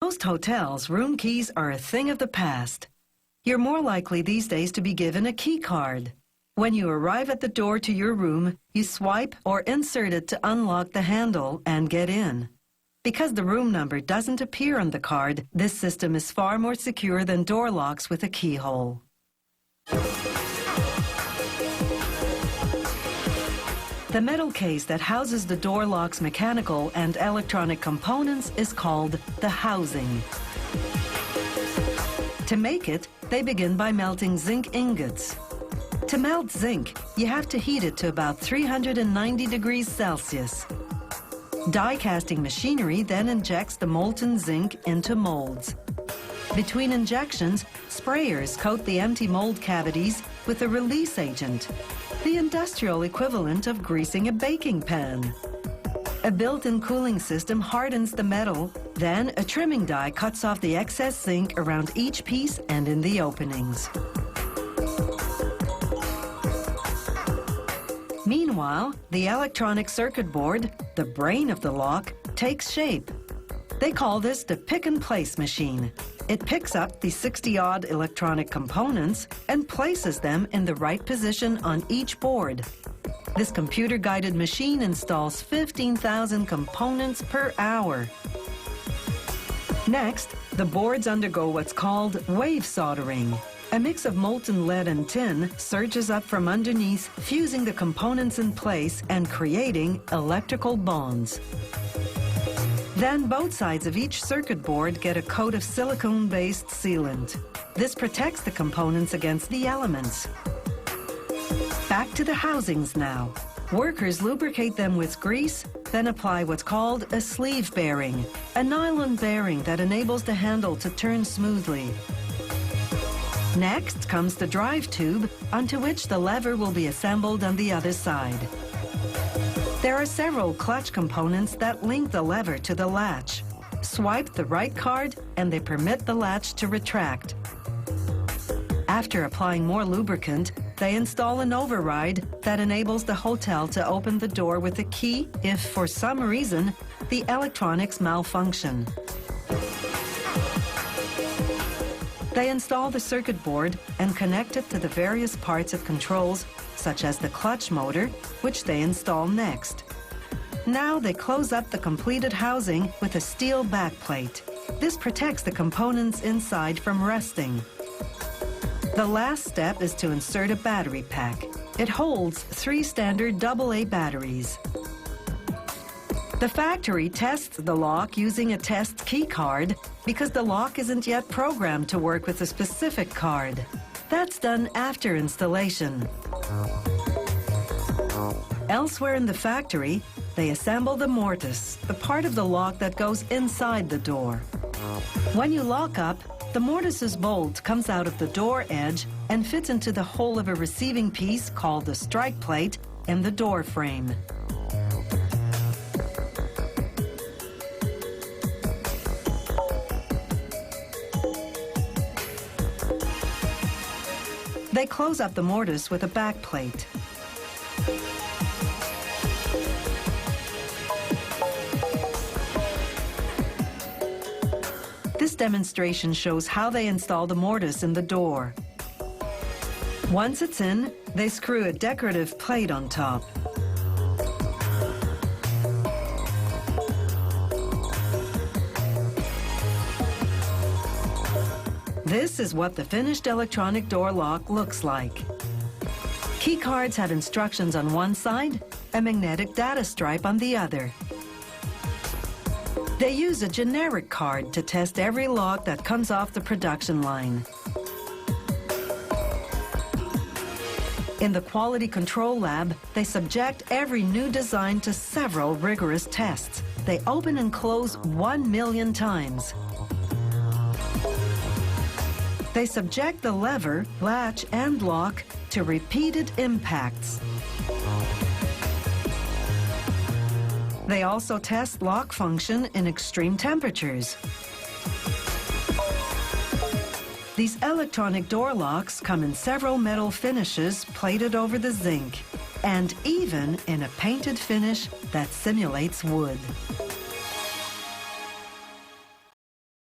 Most hotels, room keys are a thing of the past. You're more likely these days to be given a key card. When you arrive at the door to your room, you swipe or insert it to unlock the handle and get in. Because the room number doesn't appear on the card, this system is far more secure than door locks with a keyhole. The metal case that houses the door lock's mechanical and electronic components is called the housing. To make it, they begin by melting zinc ingots. To melt zinc, you have to heat it to about 390 degrees Celsius. Die casting machinery then injects the molten zinc into molds. Between injections, sprayers coat the empty mold cavities with a release agent, the industrial equivalent of greasing a baking pan. A built-in cooling system hardens the metal, then a trimming die cuts off the excess zinc around each piece and in the openings. Meanwhile, the electronic circuit board, the brain of the lock, takes shape. They call this the pick-and-place machine. It picks up the 60-odd electronic components and places them in the right position on each board. This computer-guided machine installs 15,000 components per hour. Next, the boards undergo what's called wave soldering. A mix of molten lead and tin surges up from underneath, fusing the components in place and creating electrical bonds. Then both sides of each circuit board get a coat of silicone-based sealant. This protects the components against the elements. Back to the housings now. Workers lubricate them with grease, then apply what's called a sleeve bearing, a nylon bearing that enables the handle to turn smoothly. Next comes the drive tube, onto which the lever will be assembled on the other side. There are several clutch components that link the lever to the latch. Swipe the right card and they permit the latch to retract. After applying more lubricant, they install an override that enables the hotel to open the door with a key if, for some reason, the electronics malfunction. They install the circuit board and connect it to the various parts of controls, such as the clutch motor, which they install next. Now they close up the completed housing with a steel backplate. This protects the components inside from rusting. The last step is to insert a battery pack. It holds 3 standard AA batteries. The factory tests the lock using a test key card because the lock isn't yet programmed to work with a specific card. That's done after installation. Elsewhere in the factory, they assemble the mortise, the part of the lock that goes inside the door. When you lock up, the mortise's bolt comes out of the door edge and fits into the hole of a receiving piece called the strike plate in the door frame. They close up the mortise with a back plate. This demonstration shows how they install the mortise in the door. Once it's in, they screw a decorative plate on top. This is what the finished electronic door lock looks like. Key cards have instructions on one side, a magnetic data stripe on the other. They use a generic card to test every lock that comes off the production line. In the quality control lab, they subject every new design to several rigorous tests. They open and close 1 million times. They subject the lever, latch, and lock to repeated impacts. They also test lock function in extreme temperatures. These electronic door locks come in several metal finishes plated over the zinc, and even in a painted finish that simulates wood.